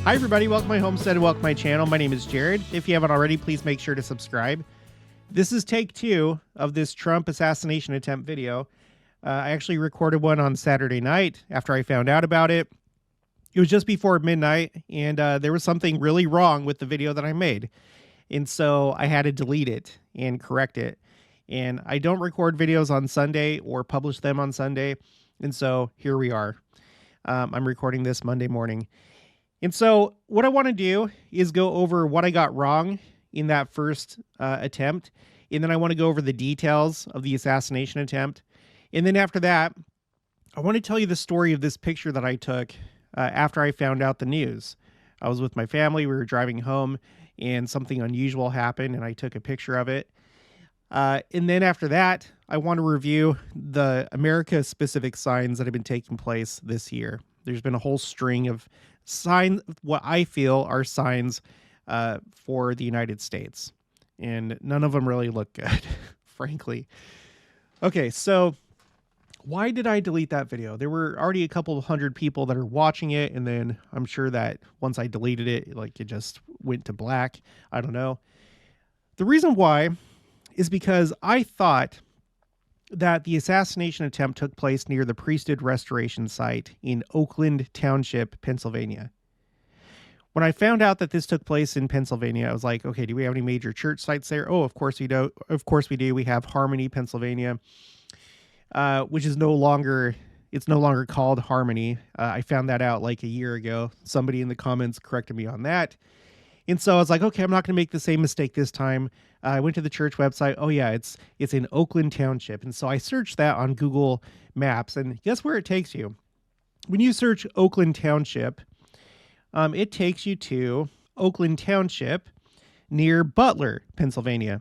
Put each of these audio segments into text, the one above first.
Hi everybody, welcome to my homestead and welcome to my channel. My name is Jared. If you haven't already, please make sure to subscribe. This is take 2 of this Trump assassination attempt video. I actually recorded one on Saturday night after I found out about it. It was just before midnight, and there was something really wrong with the video that I made. And so I had to delete it and correct it. And I don't record videos on Sunday or publish them on Sunday. And so here we are. I'm recording this Monday morning. And so what I want to do is go over what I got wrong in that first attempt. And then I want to go over the details of the assassination attempt. And then after that, I want to tell you the story of this picture that I took after I found out the news. I was with my family. We were driving home and something unusual happened and I took a picture of it. And then after that, I want to review the America-specific signs that have been taking place this year. There's been a whole string of signs, what I feel are signs for the United States. And none of them really look good, frankly. Okay, so why did I delete that video? There were already a couple of hundred people that are watching it, and then I'm sure that once I deleted it, like it just went to black. I don't know. The reason why is because I thought that the assassination attempt took place near the priesthood restoration site in Oakland Township, Pennsylvania. When I found out that this took place in Pennsylvania, I was like, okay, do we have any major church sites there? Oh, of course we do. Of course we do. We have Harmony, Pennsylvania, which is no longer called Harmony. I found that out like a year ago. Somebody in the comments corrected me on that. And so I was like, okay, I'm not going to make the same mistake this time. I went to the church website. Oh yeah, it's in Oakland Township. And so I searched that on Google Maps, and guess where it takes you? When you search Oakland Township, it takes you to Oakland Township near Butler, Pennsylvania.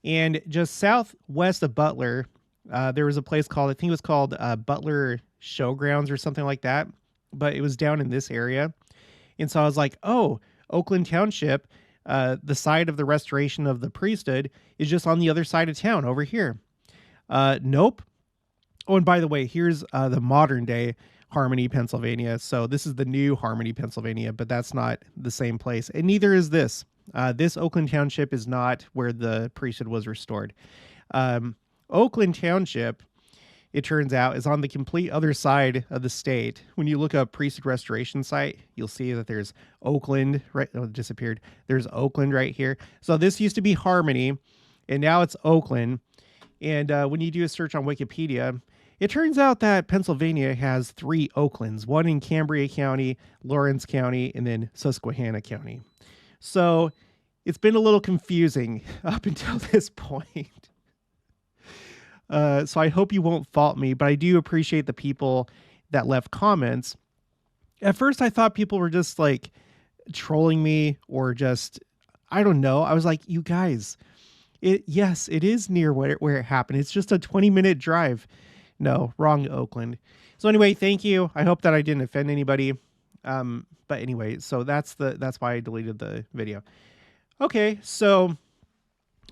And just southwest of Butler, there was a place called, I think it was called Butler Showgrounds or something like that. But it was down in this area. And so I was like, oh, Oakland Township, the site of the restoration of the priesthood is just on the other side of town over here. Nope. Oh, and by the way, here's the modern day Harmony, Pennsylvania. So this is the new Harmony, Pennsylvania, but that's not the same place. And neither is this. This Oakland Township is not where the priesthood was restored. Oakland Township, it turns out, is on the complete other side of the state. When you look up priesthood restoration site, you'll see that there's Oakland, right? Oh, it disappeared. There's Oakland right here. So this used to be Harmony, and now it's Oakland. And when you do a search on Wikipedia, it turns out that Pennsylvania has 3 Oaklands, one in Cambria County, Lawrence County, and then Susquehanna County. So it's been a little confusing up until this point. So I hope you won't fault me, but I do appreciate the people that left comments. At first, I thought people were just like trolling me or just, I don't know. I was like, you guys, yes, it is near where it happened. It's just a 20-minute drive. No, wrong Oakland. So anyway, thank you. I hope that I didn't offend anybody. But anyway, so that's why I deleted the video. Okay, so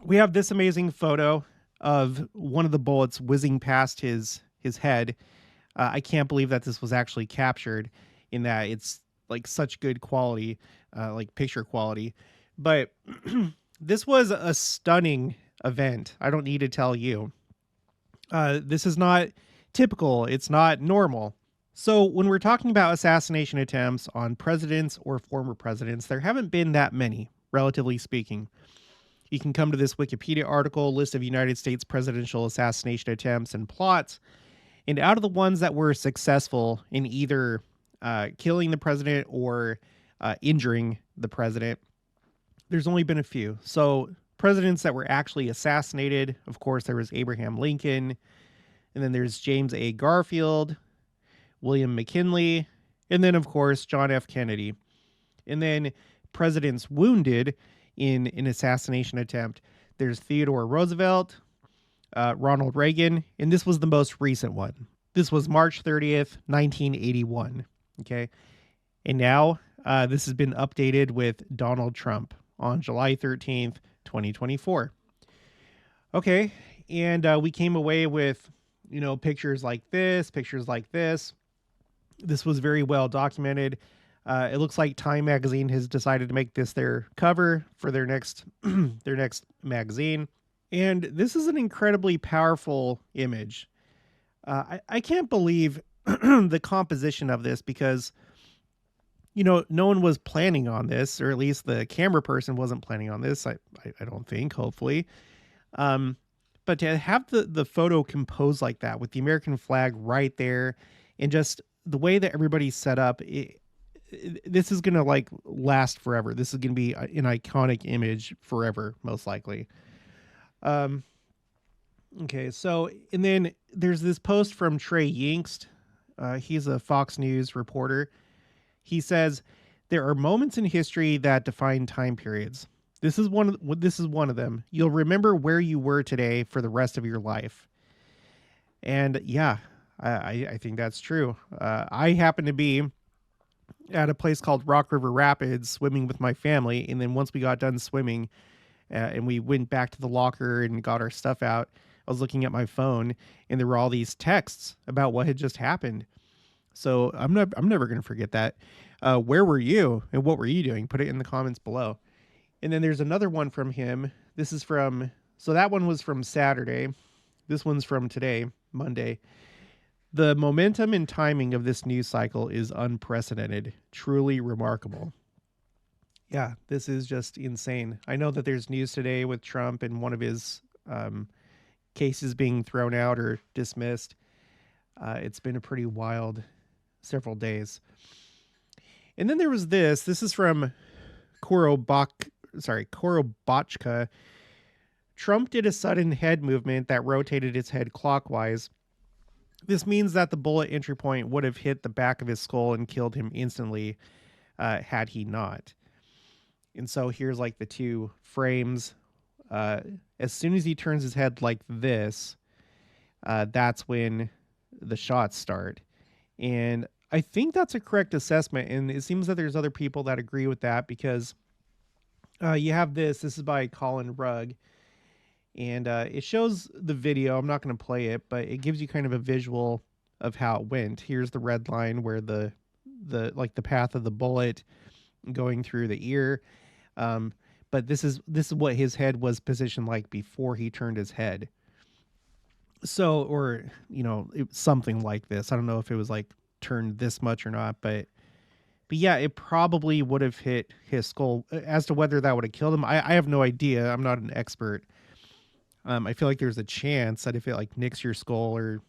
we have this amazing photo of one of the bullets whizzing past his head. I can't believe that this was actually captured, in that it's like such good quality, like picture quality. But this was a stunning event. I don't need to tell you. This is not typical. It's not normal. So when we're talking about assassination attempts on presidents or former presidents, there haven't been that many, relatively speaking. You can come to this Wikipedia article, list of United States presidential assassination attempts and plots. And out of the ones that were successful in either killing the president or injuring the president, there's only been a few. So presidents that were actually assassinated, of course, there was Abraham Lincoln, and then there's James A. Garfield, William McKinley, and then, of course, John F. Kennedy. And then presidents wounded in an assassination attempt, there's Theodore Roosevelt, Ronald Reagan, and this was the most recent one. This was March 30th, 1981. Okay. And now this has been updated with Donald Trump on July 13th, 2024. Okay. And we came away with, pictures like this, pictures like this. This was very well documented. It looks like Time magazine has decided to make this their cover for their next their next magazine. And this is an incredibly powerful image. I can't believe the composition of this because, no one was planning on this, or at least the camera person wasn't planning on this. I don't think, hopefully. But to have the photo composed like that with the American flag right there and just the way that everybody's set up, this is going to like last forever. This is going to be an iconic image forever, most likely. Okay, so, and then there's this post from Trey Yingst. He's a Fox News reporter. He says, there are moments in history that define time periods. This is one of them. You'll remember where you were today for the rest of your life. And yeah, I think that's true. I happen to be at a place called Rock River Rapids swimming with my family. And then once we got done swimming and we went back to the locker and got our stuff out, I was looking at my phone and there were all these texts about what had just happened. So I'm never going to forget that. Where were you and what were you doing? Put it in the comments below. And then there's another one from him. So that one was from Saturday. This one's from today, Monday. The momentum and timing of this news cycle is unprecedented, truly remarkable. Yeah, this is just insane. I know that there's news today with Trump and one of his cases being thrown out or dismissed. It's been a pretty wild several days. And then there was this. This is from Korobotchka. Trump did a sudden head movement that rotated his head clockwise. This means that the bullet entry point would have hit the back of his skull and killed him instantly had he not. And so here's like the two frames. As soon as he turns his head like this, that's when the shots start. And I think that's a correct assessment. And it seems that there's other people that agree with that because you have this. This is by Colin Rug. And it shows the video. I'm not going to play it, but it gives you kind of a visual of how it went. Here's the red line where the path of the bullet going through the ear. But this is what his head was positioned like before he turned his head. So, or, something like this. I don't know if it was like turned this much or not, but yeah, it probably would have hit his skull. As to whether that would have killed him, I have no idea. I'm not an expert. I feel like there's a chance that if it like nicks your skull or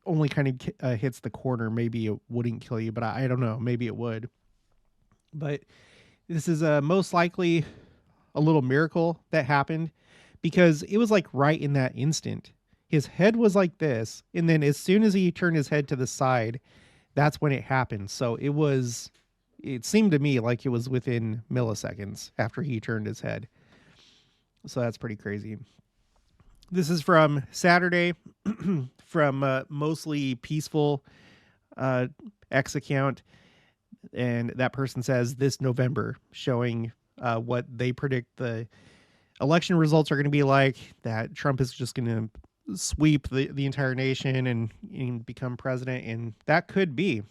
only kind of hits the corner, maybe it wouldn't kill you, but I don't know. Maybe it would. But this is most likely a little miracle that happened because it was like right in that instant. His head was like this, and then as soon as he turned his head to the side, that's when it happened. So it seemed to me like it was within milliseconds after he turned his head. So that's pretty crazy. This is from Saturday from Mostly Peaceful X account. And that person says this November, showing what they predict the election results are going to be like, that Trump is just going to sweep the entire nation and become president. And that could be.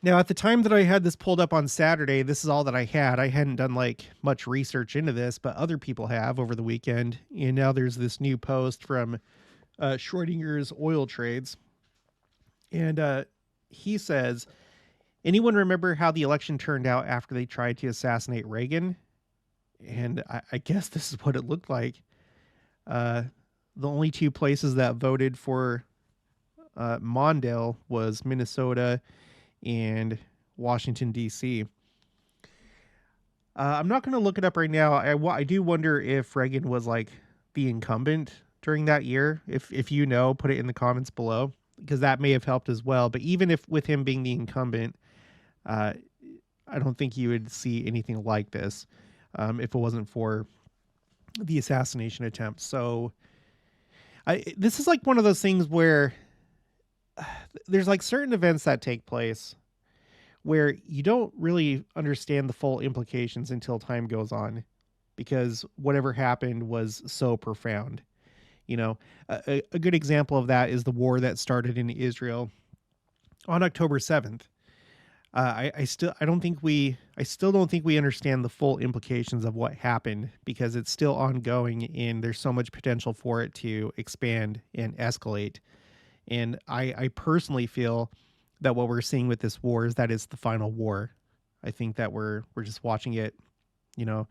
Now, at the time that I had this pulled up on Saturday, this is all that I had. I hadn't done like much research into this, but other people have over the weekend. And now there's this new post from Schrodinger's Oil Trades. And he says, anyone remember how the election turned out after they tried to assassinate Reagan? And I guess this is what it looked like. The only two places that voted for Mondale was Minnesota and Washington, D.C. I'm not going to look it up right now. I do wonder if Reagan was like the incumbent during that year. If you know, put it in the comments below, because that may have helped as well. But even if with him being the incumbent, I don't think you would see anything like this if it wasn't for the assassination attempt. So this is like one of those things where there's like certain events that take place where you don't really understand the full implications until time goes on, because whatever happened was so profound. A good example of that is the war that started in Israel on October 7th. I still don't think we understand the full implications of what happened because it's still ongoing and there's so much potential for it to expand and escalate. And I personally feel that what we're seeing with this war is that it's the final war. I think that we're just watching it, you know,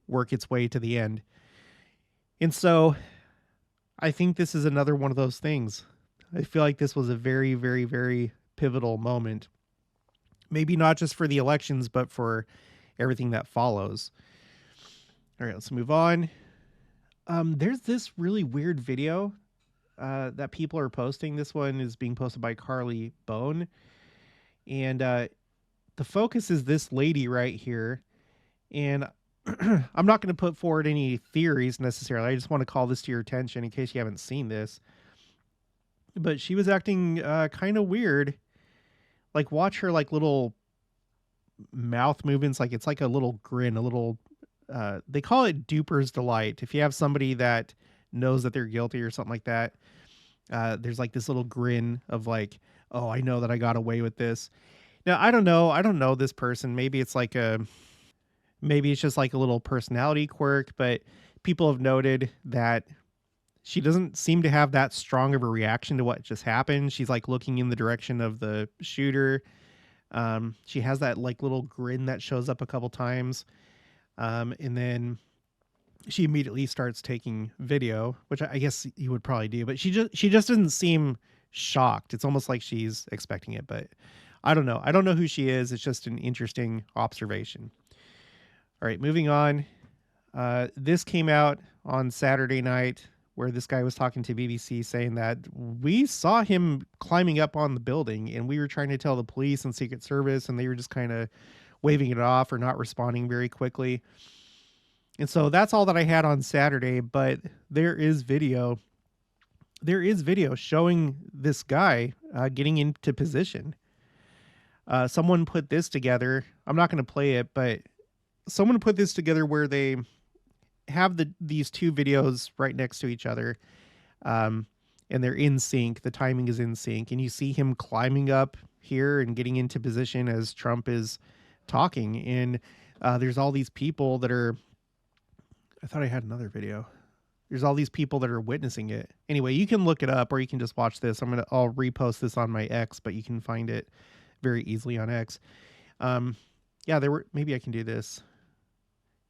work its way to the end. And so I think this is another one of those things. I feel like this was a very, very, very pivotal moment. Maybe not just for the elections, but for everything that follows. All right, let's move on. There's this really weird video that people are posting. This one is being posted by Carly Bone. And the focus is this lady right here. And I'm not going to put forward any theories necessarily. I just want to call this to your attention in case you haven't seen this. But she was acting kind of weird. Like, watch her like little mouth movements. Like, it's like a little grin, a little, they call it Dupers Delight. If you have somebody that knows that they're guilty or something like that, there's like this little grin of like, oh, I know that I got away with this. Now, I don't know this person. Maybe it's just like a little personality quirk, but people have noted that she doesn't seem to have that strong of a reaction to what just happened. She's like looking in the direction of the shooter. She has that like little grin that shows up a couple times. And then she immediately starts taking video, which I guess you would probably do, but she just doesn't seem shocked. It's almost like she's expecting it, but I don't know. I don't know who she is. It's just an interesting observation. All right, moving on. This came out on Saturday night where this guy was talking to BBC saying that we saw him climbing up on the building and we were trying to tell the police and Secret Service and they were just kind of waving it off or not responding very quickly. And so that's all that I had on Saturday, but there is video. There is video showing this guy getting into position. Someone put this together. I'm not going to play it, but someone put this together where they have these two videos right next to each other, and they're in sync. The timing is in sync, and you see him climbing up here and getting into position as Trump is talking. And there's all these people that are. I thought I had another video. There's all these people that are witnessing it. Anyway, you can look it up, or you can just watch this. I'll repost this on my X, but you can find it very easily on X. Yeah, maybe I can do this.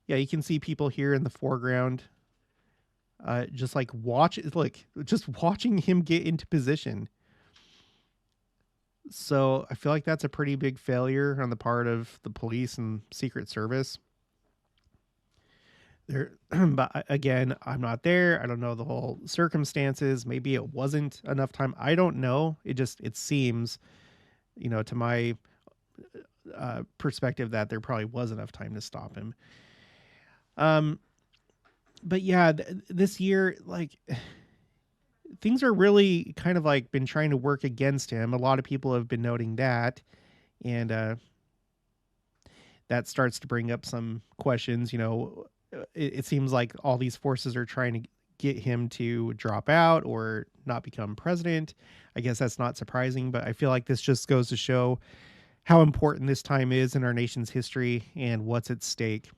Yeah, you can see people here in the foreground, just watching him get into position. So I feel like that's a pretty big failure on the part of the police and Secret Service. But again, I'm not there. I don't know the whole circumstances. Maybe it wasn't enough time. I don't know. It seems, to my perspective that there probably was enough time to stop him. But yeah, this year, like, things are really kind of like been trying to work against him. A lot of people have been noting that, and that starts to bring up some questions. It seems like all these forces are trying to get him to drop out or not become president. I guess that's not surprising, but I feel like this just goes to show how important this time is in our nation's history and what's at stake.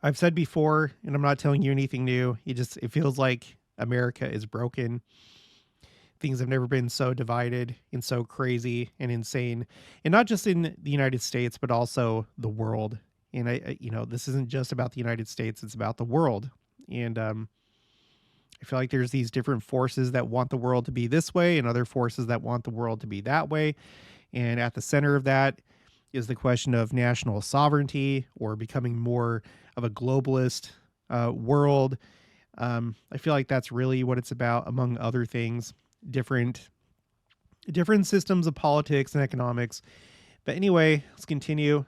I've said before, and I'm not telling you anything new. It feels like America is broken. Things have never been so divided and so crazy and insane, and not just in the United States, but also the world. And this isn't just about the United States; it's about the world. And I feel like there's these different forces that want the world to be this way, and other forces that want the world to be that way. And at the center of that is the question of national sovereignty or becoming more of a globalist world. I feel like that's really what it's about, among other things, different systems of politics and economics. But anyway, let's continue.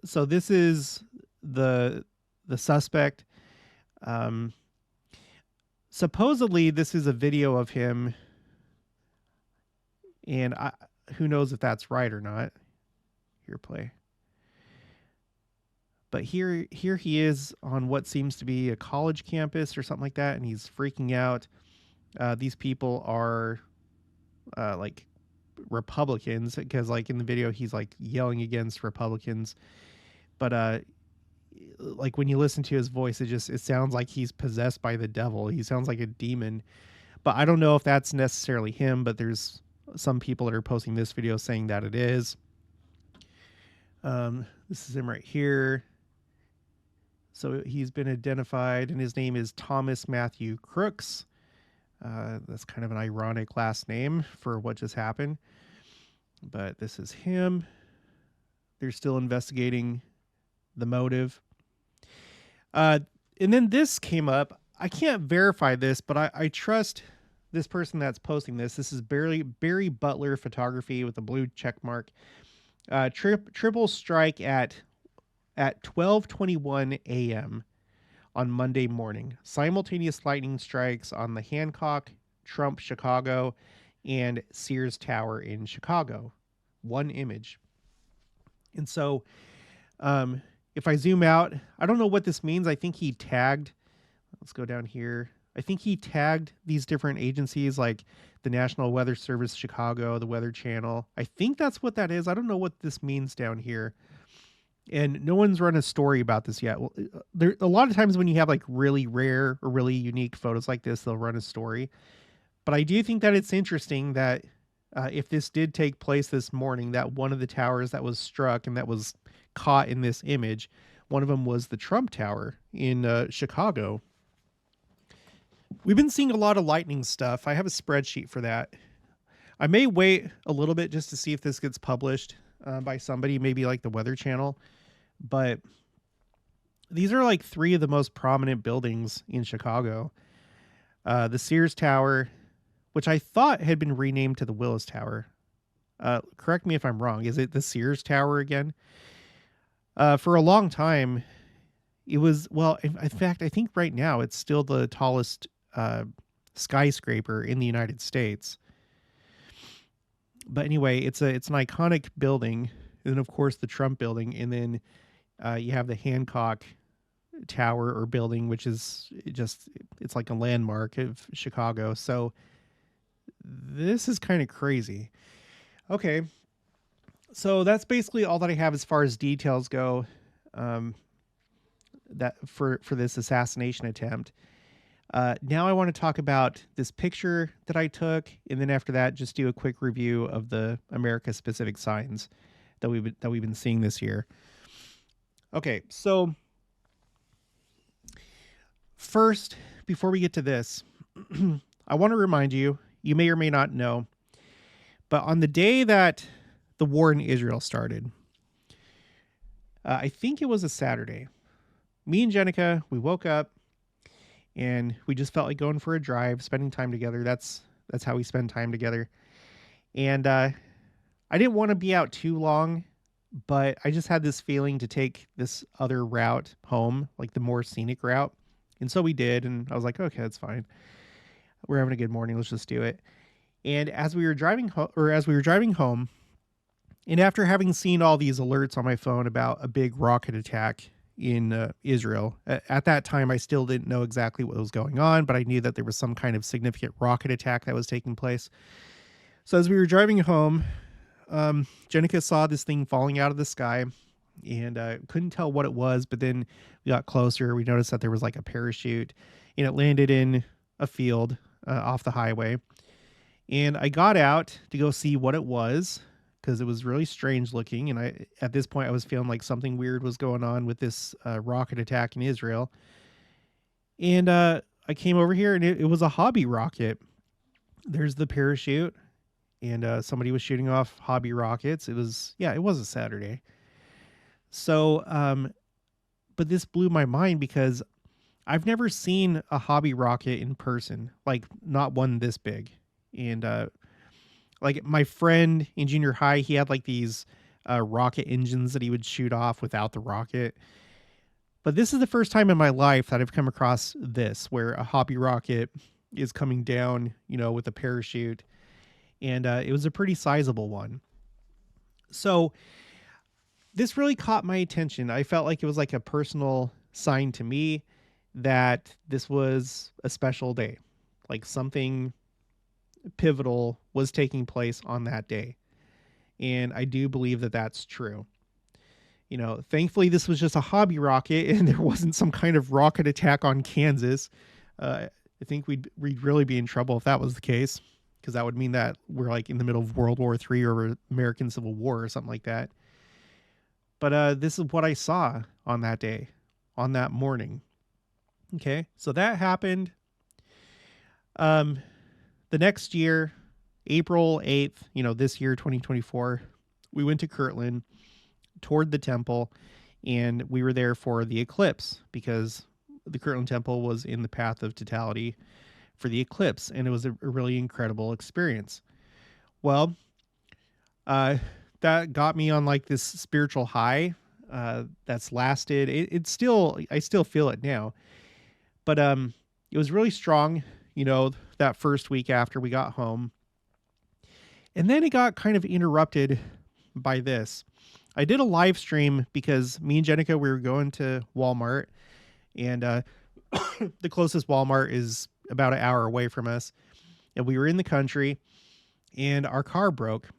So this is the suspect. Supposedly this is a video of him, and who knows if that's right or not. Here, play. But here he is on what seems to be a college campus or something like that, and he's freaking out. These people are like Republicans, because like in the video he's like yelling against Republicans, but like when you listen to his voice, it sounds like he's possessed by the devil. He sounds like a demon. But I don't know if that's necessarily him, but there's some people that are posting this video saying that it is. This is him right here. So he's been identified, and his name is Thomas Matthew Crooks. That's kind of an ironic last name for what just happened. But this is him. They're still investigating the motive. And then this came up. I can't verify this, but I trust this person that's posting this. This is Barry Butler Photography with a blue check mark. Triple strike at 12:21 a.m. on Monday morning. Simultaneous lightning strikes on the Hancock, Trump, Chicago, and Sears Tower in Chicago. One image. And so if I zoom out, I don't know what this means. I think he tagged, let's go down here. I think he tagged these different agencies like the National Weather Service Chicago, the Weather Channel. I think that's what that is. I don't know what this means down here. And no one's run a story about this yet. Well, there a lot of times when you have like really rare or really unique photos like this, they'll run a story. But I do think that it's interesting that if this did take place this morning, that one of the towers that was struck and that was caught in this image, one of them was the Trump Tower in Chicago. We've been seeing a lot of lightning stuff. I have a spreadsheet for that. I may wait a little bit just to see if this gets published by somebody, maybe like the Weather Channel. But these are like three of the most prominent buildings in Chicago. The Sears Tower, which I thought had been renamed to the Willis Tower. Correct me if I'm wrong. Is it the Sears Tower again? For a long time, it was, well, in fact, I think right now it's still the tallest skyscraper in the United States. But anyway, it's an iconic building. And then, of course, the Trump building. And then you have the Hancock Tower or building, which is it's like a landmark of Chicago. So this is kind of crazy. Okay. So that's basically all that I have as far as details go that for this assassination attempt. Now I want to talk about this picture that I took, and then after that, just do a quick review of the America-specific signs that we've been seeing this year. Okay, so first, before we get to this, I want to remind you, you may or may not know, but on the day that the war in Israel started, I think it was a Saturday, me and Jenica, we woke up and we just felt like going for a drive, spending time together. That's how we spend time together. And I didn't want to be out too long, but I just had this feeling to take this other route home, like the more scenic route. And so we did, and I was like, okay, that's fine. We're having a good morning. Let's just do it. And as we were driving home, and after having seen all these alerts on my phone about a big rocket attack in Israel, at that time, I still didn't know exactly what was going on, but I knew that there was some kind of significant rocket attack that was taking place. So as we were driving home, Jenica saw this thing falling out of the sky and couldn't tell what it was, but then we got closer. We noticed that there was like a parachute and it landed in a field off the highway. And I got out to go see what it was because it was really strange looking. And at this point, I was feeling like something weird was going on with this rocket attack in Israel. And I came over here and it was a hobby rocket. There's the parachute. And somebody was shooting off hobby rockets. It was a Saturday. So, but this blew my mind because I've never seen a hobby rocket in person, like not one this big. And like my friend in junior high, he had like these rocket engines that he would shoot off without the rocket. But this is the first time in my life that I've come across this, where a hobby rocket is coming down, with a parachute. And it was a pretty sizable one. So this really caught my attention. I felt like it was like a personal sign to me that this was a special day, like something pivotal was taking place on that day. And I do believe that that's true. You know, thankfully this was just a hobby rocket and there wasn't some kind of rocket attack on Kansas. I think we'd really be in trouble if that was the case, because that would mean that we're like in the middle of World War III or American Civil War or something like that. But this is what I saw on that day, on that morning. Okay, so that happened. The next year, April 8th, you know, this year, 2024, we went to Kirtland, toured the temple, and we were there for the eclipse because the Kirtland temple was in the path of totality for the eclipse, and it was a really incredible experience. Well, that got me on like this spiritual high that's lasted. I still feel it now, but it was really strong, you know, that first week after we got home. And then it got kind of interrupted by this. I did a live stream because me and Jenica, we were going to Walmart, and the closest Walmart is about an hour away from us. And we were in the country and our car broke.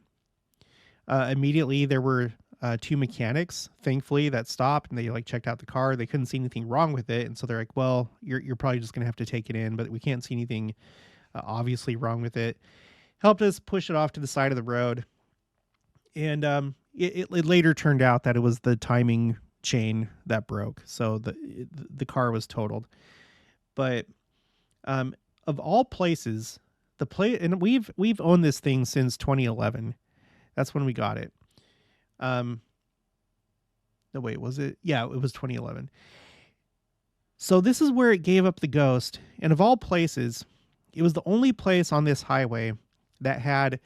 Immediately there were two mechanics, thankfully, that stopped and they like checked out the car. They couldn't see anything wrong with it. And so they're like, well, you're probably just going to have to take it in, but we can't see anything obviously wrong with it. Helped us push it off to the side of the road. And it later turned out that it was the timing chain that broke. So the car was totaled. But of all places, and we've owned this thing since 2011. That's when we got it. No, wait, was it? Yeah, it was 2011. So this is where it gave up the ghost. And of all places, it was the only place on this highway that had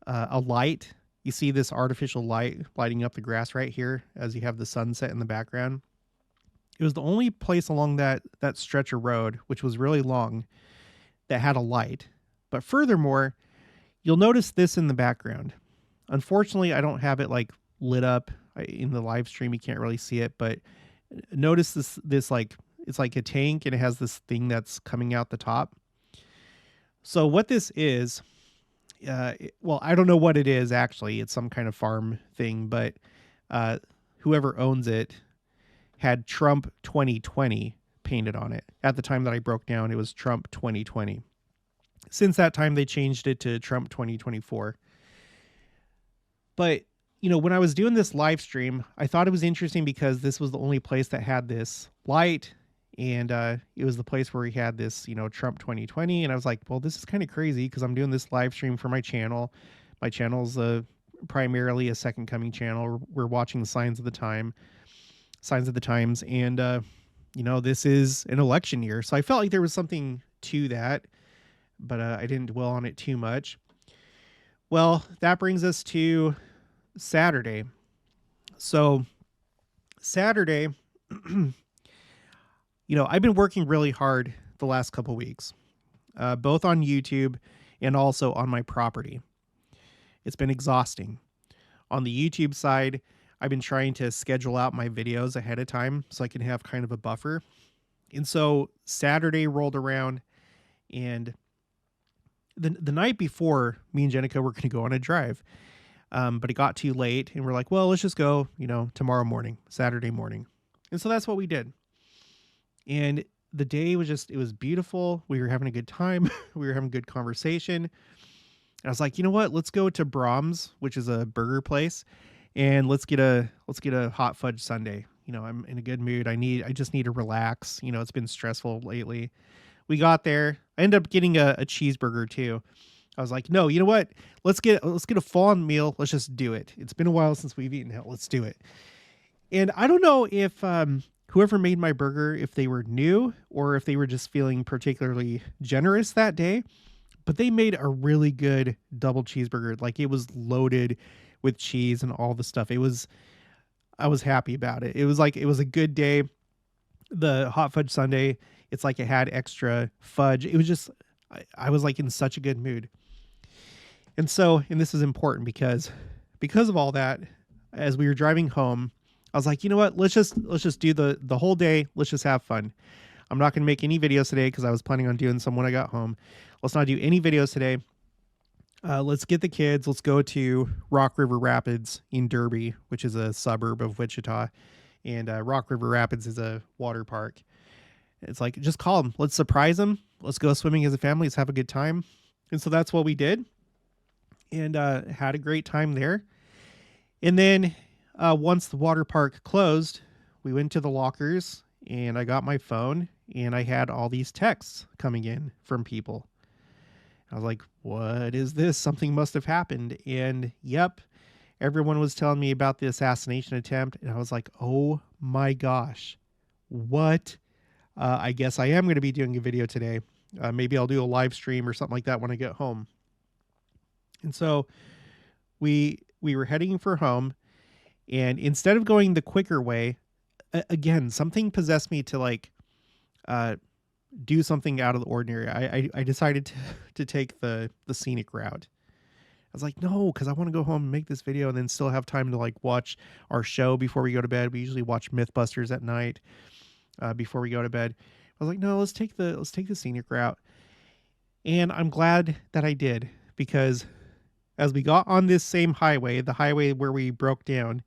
a light. You see this artificial light lighting up the grass right here as you have the sunset in the background. It was the only place along that stretch of road, which was really long, that had a light. But furthermore, you'll notice this in the background. Unfortunately, I don't have it like lit up in the live stream. You can't really see it, but notice this like, it's like a tank and it has this thing that's coming out the top. So what this is, well, I don't know what it is actually. It's some kind of farm thing, but whoever owns it had Trump 2020 painted on it. At the time that I broke down, it was Trump 2020. Since that time, they changed it to Trump 2024. But, you know, when I was doing this live stream, I thought it was interesting because this was the only place that had this light. And it was the place where we had this, you know, Trump 2020. And I was like, well, this is kind of crazy because I'm doing this live stream for my channel. My channel's primarily a Second Coming channel. We're watching the signs of the times. And, you know, this is an election year. So I felt like there was something to that, but I didn't dwell on it too much. Well, that brings us to Saturday. So Saturday, you know, I've been working really hard the last couple weeks, both on YouTube and also on my property. It's been exhausting. On the YouTube side, I've been trying to schedule out my videos ahead of time so I can have kind of a buffer. And so Saturday rolled around, and the night before, me and Jenica were going to go on a drive. But it got too late and we're like, well, let's just go, you know, tomorrow morning, Saturday morning. And so that's what we did. And the day was it was beautiful. We were having a good time. We were having good conversation. And I was like, you know what? Let's go to Brahms, which is a burger place, and let's get a hot fudge sundae. You know, I'm in a good mood. I just need to relax. You know, it's been stressful lately. We got there. I ended up getting a cheeseburger too. I was like, no, you know what? Let's get a full-on meal. Let's just do it. It's been a while since we've eaten. Hell, let's do it. And I don't know if whoever made my burger, if they were new or if they were just feeling particularly generous that day, but they made a really good double cheeseburger. Like, it was loaded with cheese and all the stuff. I was happy about it. It was a good day. The hot fudge sundae, it's like it had extra fudge. It was just, I was like in such a good mood. And so, and this is important because of all that, as we were driving home, I was like, you know what, let's just do the whole day. Let's just have fun. I'm not going to make any videos today because I was planning on doing some when I got home. Let's not do any videos today. Let's get the kids. Let's go to Rock River Rapids in Derby, which is a suburb of Wichita. And Rock River Rapids is a water park. It's like, just call them. Let's surprise them. Let's go swimming as a family. Let's have a good time. And so that's what we did. And had a great time there. And then once the water park closed, we went to the lockers and I got my phone and I had all these texts coming in from people. I was like, what is this? Something must have happened. And yep, everyone was telling me about the assassination attempt. And I was like, oh my gosh, what? I guess I am going to be doing a video today. Maybe I'll do a live stream or something like that when I get home. And so we were heading for home. And instead of going the quicker way, again, something possessed me to like do something out of the ordinary. I decided to take the scenic route. I was like, no, because I want to go home and make this video and then still have time to like watch our show before we go to bed. We usually watch Mythbusters at night before we go to bed. I was like, no, let's take the scenic route. And I'm glad that I did, because as we got on this same highway, the highway where we broke down,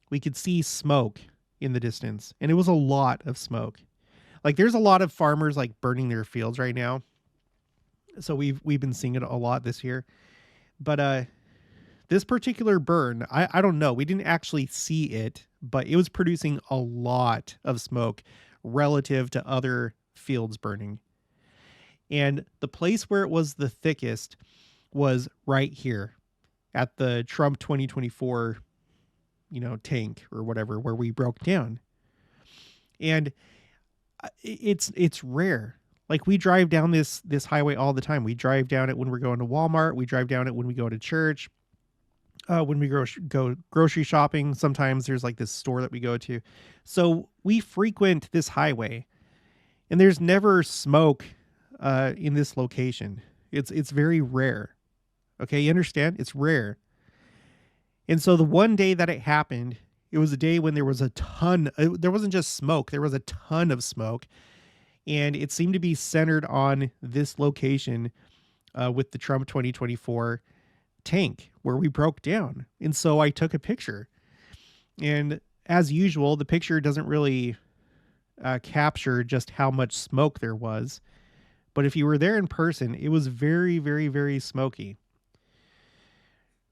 we could see smoke in the distance, and it was a lot of smoke. Like there's a lot of farmers like burning their fields right now. So we've been seeing it a lot this year. But this particular burn, I don't know. We didn't actually see it, but it was producing a lot of smoke relative to other fields burning. And the place where it was the thickest was right here at the Trump 2024, tank or whatever, where we broke down. And it's rare. Like we drive down this highway all the time. We drive down it when we're going to Walmart. We drive down it when we go to church. When we go grocery shopping, sometimes there's like this store that we go to. So we frequent this highway, and there's never smoke in this location. It's very rare. Okay, you understand? It's rare. And so the one day that it happened, it was a day when there was a ton. There wasn't just smoke. There was a ton of smoke. And it seemed to be centered on this location with the Trump 2024 tank where we broke down. And so I took a picture. And as usual, the picture doesn't really capture just how much smoke there was. But if you were there in person, it was very, very, very smoky.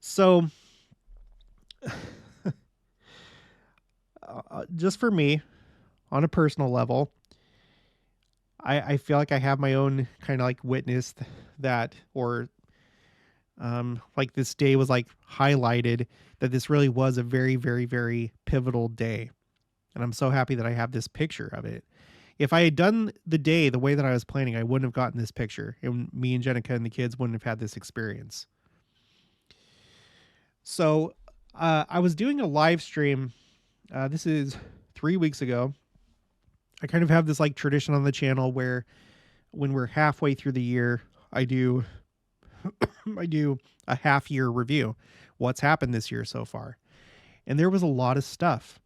So just for me, on a personal level, I feel like I have my own kind of like witness that, or like this day was like highlighted that this really was a very, very, very pivotal day. And I'm so happy that I have this picture of it. If I had done the day the way that I was planning, I wouldn't have gotten this picture, and me and Jenica and the kids wouldn't have had this experience. So I was doing a live stream. This is 3 weeks ago. I kind of have this like tradition on the channel where when we're halfway through the year, I do a half year review. What's happened this year so far? And there was a lot of stuff.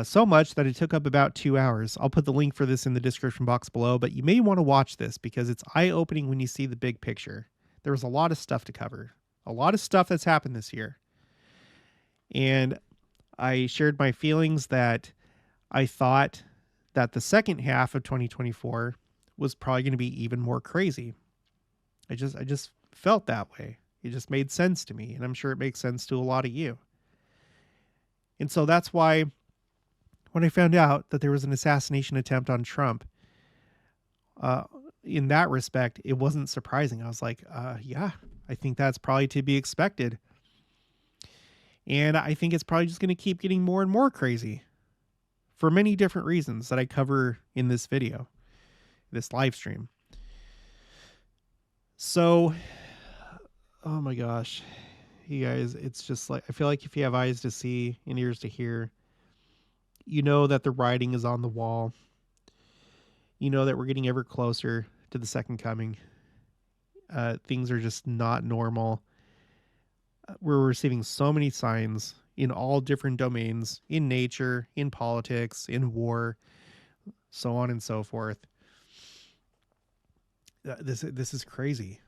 So much that it took up about 2 hours. I'll put the link for this in the description box below, but you may want to watch this because it's eye-opening when you see the big picture. There was a lot of stuff to cover. A lot of stuff that's happened this year. And I shared my feelings that I thought that the second half of 2024 was probably going to be even more crazy. I just felt that way. It just made sense to me, and I'm sure it makes sense to a lot of you. And so that's why when I found out that there was an assassination attempt on Trump, in that respect, it wasn't surprising. I was like, yeah, I think that's probably to be expected. And I think it's probably just going to keep getting more and more crazy for many different reasons that I cover in this video, this live stream. So, oh my gosh, you guys, it's just like, I feel like if you have eyes to see and ears to hear, you know that the writing is on the wall. You know that we're getting ever closer to the second coming. Things are just not normal. We're receiving so many signs in all different domains, in nature, in politics, in war, so on and so forth. This is crazy.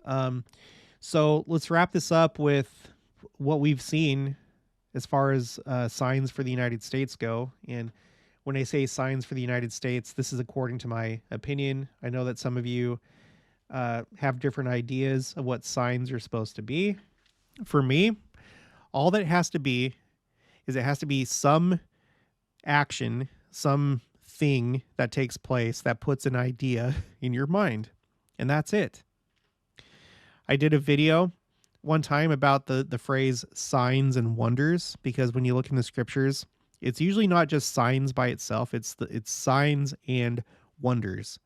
So let's wrap this up with what we've seen as far as signs for the United States go. And when I say signs for the United States, this is according to my opinion. I know that some of you have different ideas of what signs are supposed to be. For me, all that it has to be is it has to be some action, some thing that takes place that puts an idea in your mind. And that's it. I did a video one time about the phrase signs and wonders, because when you look in the scriptures, it's usually not just signs by itself. It's signs and wonders.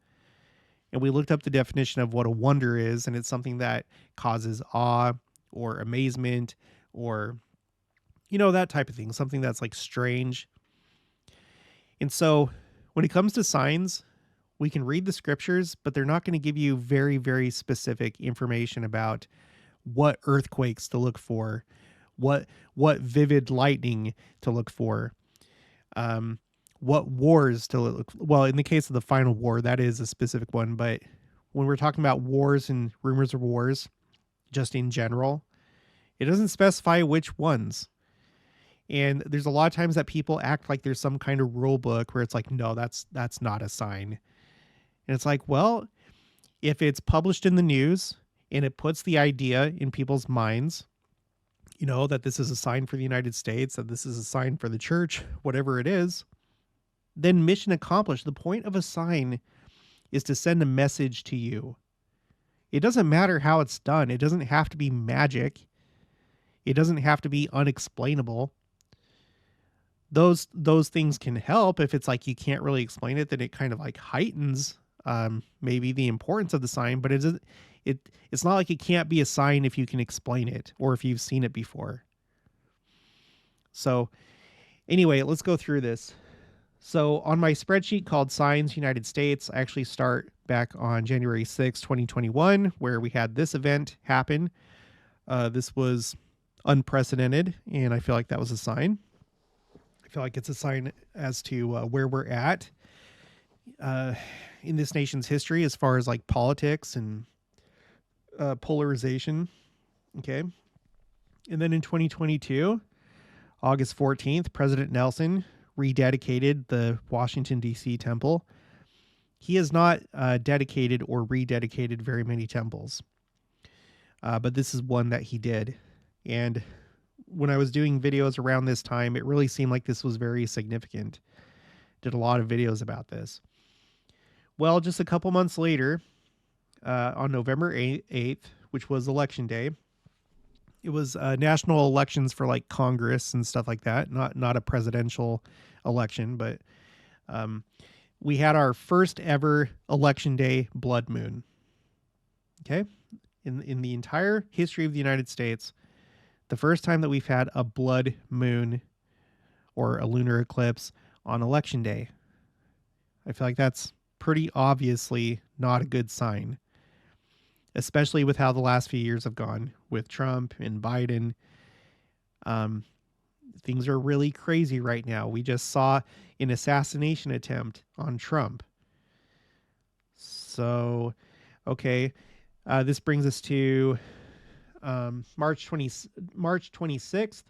And we looked up the definition of what a wonder is, and it's something that causes awe or amazement or, that type of thing, something that's like strange. And so when it comes to signs, we can read the scriptures, but they're not going to give you very, very specific information about what earthquakes to look for, what vivid lightning to look for, what wars to look for. Well, in the case of the final war, that is a specific one. But when we're talking about wars and rumors of wars, just in general, it doesn't specify which ones. And there's a lot of times that people act like there's some kind of rule book where it's like, no, that's not a sign. And it's like, well, if it's published in the news and it puts the idea in people's minds, that this is a sign for the United States, that this is a sign for the church, whatever it is, then mission accomplished. The point of a sign is to send a message to you. It doesn't matter how it's done. It doesn't have to be magic. It doesn't have to be unexplainable. Those things can help. If it's like you can't really explain it, then it kind of like heightens maybe the importance of the sign, but it's not like it can't be a sign if you can explain it or if you've seen it before. So anyway, let's go through this. So on my spreadsheet called Signs United States, I actually start back on January 6, 2021, where we had this event happen. This was unprecedented, and I feel like that was a sign. I feel like it's a sign as to where we're at in this nation's history as far as like politics and polarization. Okay. And then in 2022, August 14th, President Nelson rededicated the Washington, D.C. temple. He has not dedicated or rededicated very many temples, but this is one that he did. And when I was doing videos around this time, it really seemed like this was very significant. Did a lot of videos about this. Well, just a couple months later, on November 8th, which was election day, it was national elections for like Congress and stuff like that. Not a presidential election, but we had our first ever election day blood moon. Okay. In the entire history of the United States, the first time that we've had a blood moon or a lunar eclipse on election day. I feel like that's pretty obviously not a good sign, especially with how the last few years have gone with Trump and Biden. Things are really crazy right now. We just saw an assassination attempt on Trump. So, okay, this brings us to March 26th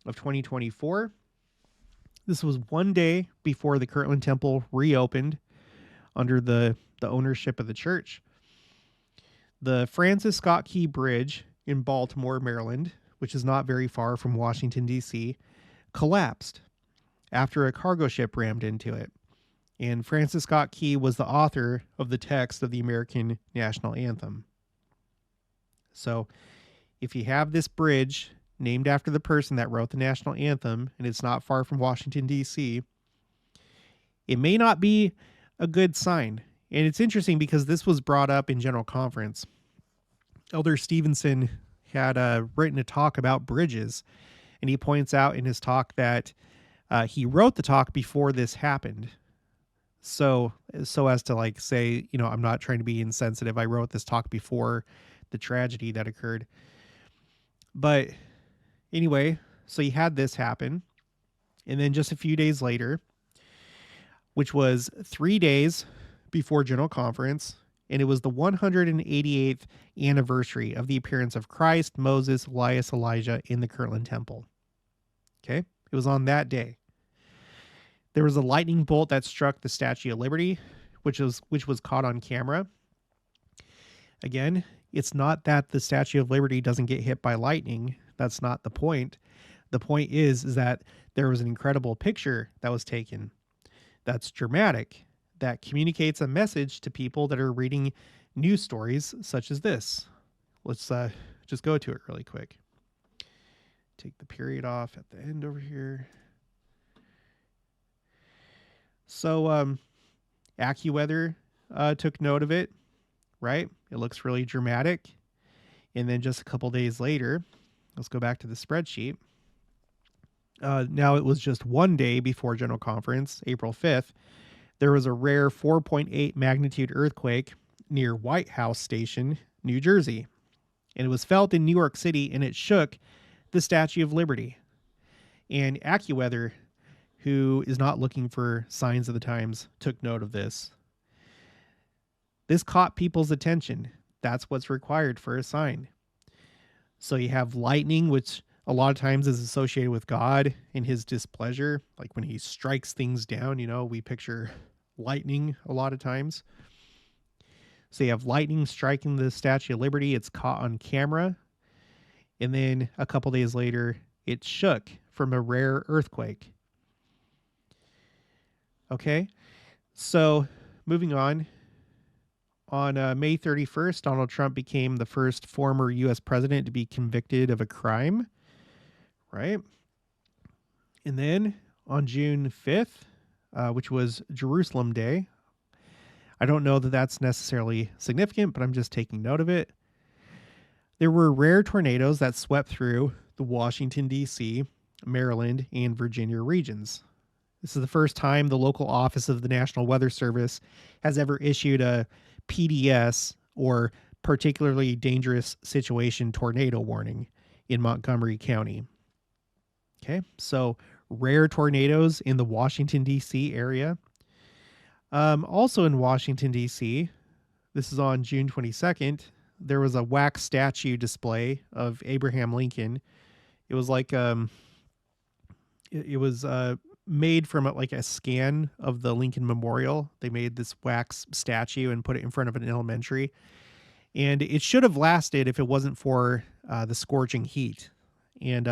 of 2024. This was one day before the Kirtland Temple reopened under the ownership of the church. The Francis Scott Key Bridge in Baltimore, Maryland, which is not very far from Washington, D.C., collapsed after a cargo ship rammed into it. And Francis Scott Key was the author of the text of the American national anthem. So if you have this bridge named after the person that wrote the national anthem, and it's not far from Washington, D.C., it may not be a good sign. And it's interesting because this was brought up in General Conference. Elder Stevenson had written a talk about bridges, and he points out in his talk that he wrote the talk before this happened. So as to like say, I'm not trying to be insensitive. I wrote this talk before the tragedy that occurred. But anyway, so he had this happen. And then just a few days later, which was 3 days before General Conference, and it was the 188th anniversary of the appearance of Christ, Moses, Elias, Elijah in the Kirtland temple. Okay? It was on that day. There was a lightning bolt that struck the Statue of Liberty, which was caught on camera. Again, it's not that the Statue of Liberty doesn't get hit by lightning. That's not the point. The point is that there was an incredible picture that was taken that's dramatic, that communicates a message to people that are reading news stories such as this. Let's just go to it really quick. Take the period off at the end over here. So AccuWeather took note of it, right? It looks really dramatic. And then just a couple days later, let's go back to the spreadsheet. Now it was just one day before General Conference, April 5th, there was a rare 4.8 magnitude earthquake near White House Station, New Jersey. And it was felt in New York City, and it shook the Statue of Liberty. And AccuWeather, who is not looking for signs of the times, took note of this. This caught people's attention. That's what's required for a sign. So you have lightning, which a lot of times is associated with God and his displeasure. Like when he strikes things down, we picture lightning a lot of times. So you have lightning striking the Statue of Liberty. It's caught on camera. And then a couple days later, it shook from a rare earthquake. Okay, so moving on. On May 31st, Donald Trump became the first former U.S. president to be convicted of a crime. Right? And then on June 5th, which was Jerusalem Day, I don't know that that's necessarily significant, but I'm just taking note of it. There were rare tornadoes that swept through the Washington, D.C., Maryland, and Virginia regions. This is the first time the local office of the National Weather Service has ever issued a PDS, or particularly dangerous situation tornado warning, in Montgomery County. Okay, so rare tornadoes in the Washington, D.C. area. Also in Washington, D.C., this is on June 22nd, there was a wax statue display of Abraham Lincoln. It was like it was made from like a scan of the Lincoln Memorial. They made this wax statue and put it in front of an elementary. And it should have lasted if it wasn't for the scorching heat. And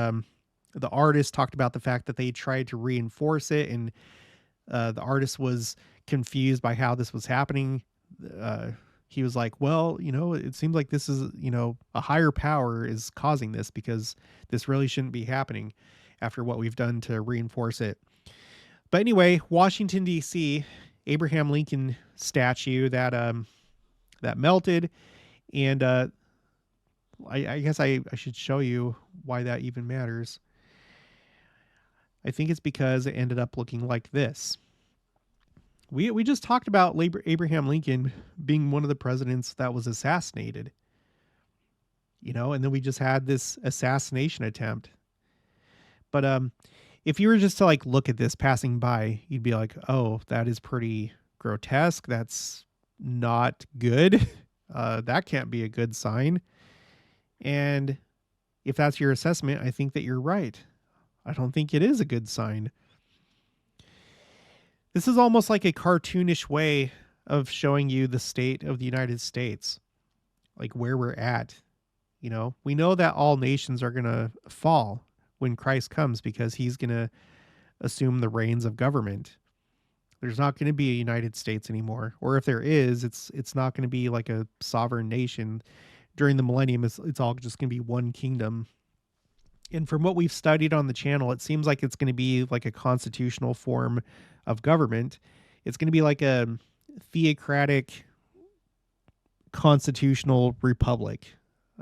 the artist talked about the fact that they tried to reinforce it, and the artist was confused by how this was happening. He was like, well, it seems like this is, a higher power is causing this, because this really shouldn't be happening after what we've done to reinforce it. But anyway, Washington, D.C., Abraham Lincoln statue that melted. And I guess I should show you why that even matters. I think it's because it ended up looking like this. We just talked about Abraham Lincoln being one of the presidents that was assassinated. And then we just had this assassination attempt. But if you were just to look at this passing by, you'd be like, oh, that is pretty grotesque. That's not good. That can't be a good sign. And if that's your assessment, I think that you're right. I don't think it is a good sign. This is almost like a cartoonish way of showing you the state of the United States, like where we're at. We know that all nations are going to fall when Christ comes, because he's going to assume the reins of government. There's not going to be a United States anymore. Or if there is, it's not going to be like a sovereign nation. During the millennium, it's all just going to be one kingdom. And from what we've studied on the channel, it seems like it's going to be like a constitutional form of government. It's going to be like a theocratic constitutional republic,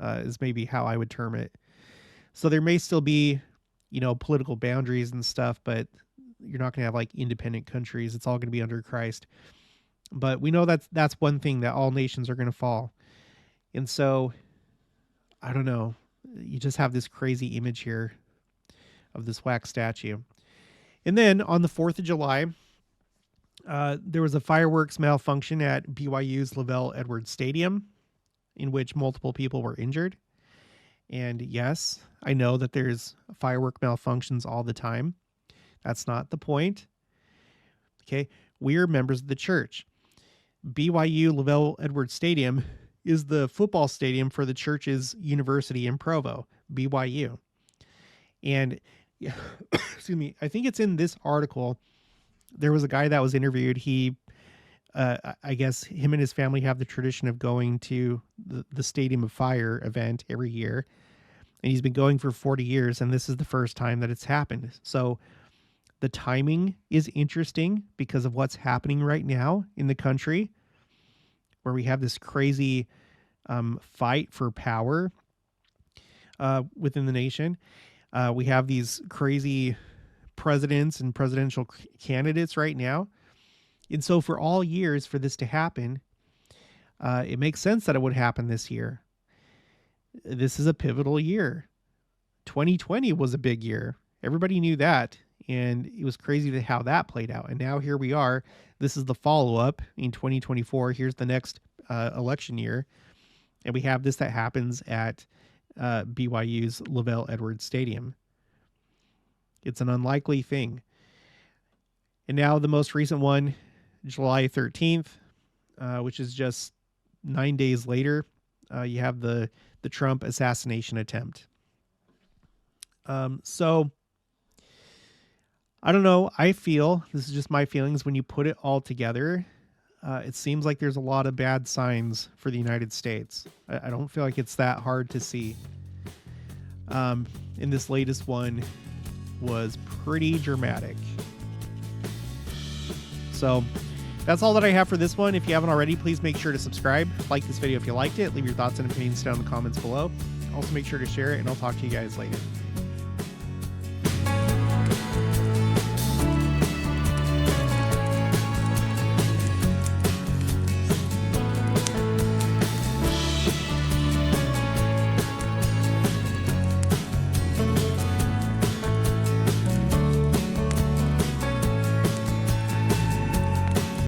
is maybe how I would term it. So there may still be, political boundaries and stuff, but you're not going to have like independent countries. It's all going to be under Christ. But we know that's one thing, that all nations are going to fall. And so, I don't know. You just have this crazy image here of this wax statue. And then on the 4th of July, There was a fireworks malfunction at BYU's Lavelle Edwards Stadium in which multiple people were injured. And yes, I know that there's firework malfunctions all the time. That's not the point. Okay, we're members of the church. BYU Lavelle Edwards Stadium is the football stadium for the church's university in Provo, BYU. And excuse me, I think it's in this article. There was a guy that was interviewed. He, I guess him and his family have the tradition of going to the Stadium of Fire event every year. And he's been going for 40 years, and this is the first time that it's happened. So the timing is interesting because of what's happening right now in the country, where we have this crazy fight for power within the nation. We have these crazy presidents and presidential candidates right now. And so for all years for this to happen, it makes sense that it would happen this year. This is a pivotal year. 2020 was a big year. Everybody knew that. And it was crazy how that played out. And now here we are. This is the follow-up in 2024. Here's the next election year. And we have this that happens at BYU's Lavelle Edwards Stadium. It's an unlikely thing. And now the most recent one, July 13th, which is just 9 days later, you have the Trump assassination attempt. So I don't know. I feel, this is just my feelings, when you put it all together, it seems like there's a lot of bad signs for the United States. I don't feel like it's that hard to see. And this latest one was pretty dramatic. So that's all that I have for this one. If you haven't already, please make sure to subscribe. Like this video if you liked it. Leave your thoughts and opinions down in the comments below. Also make sure to share it, and I'll talk to you guys later.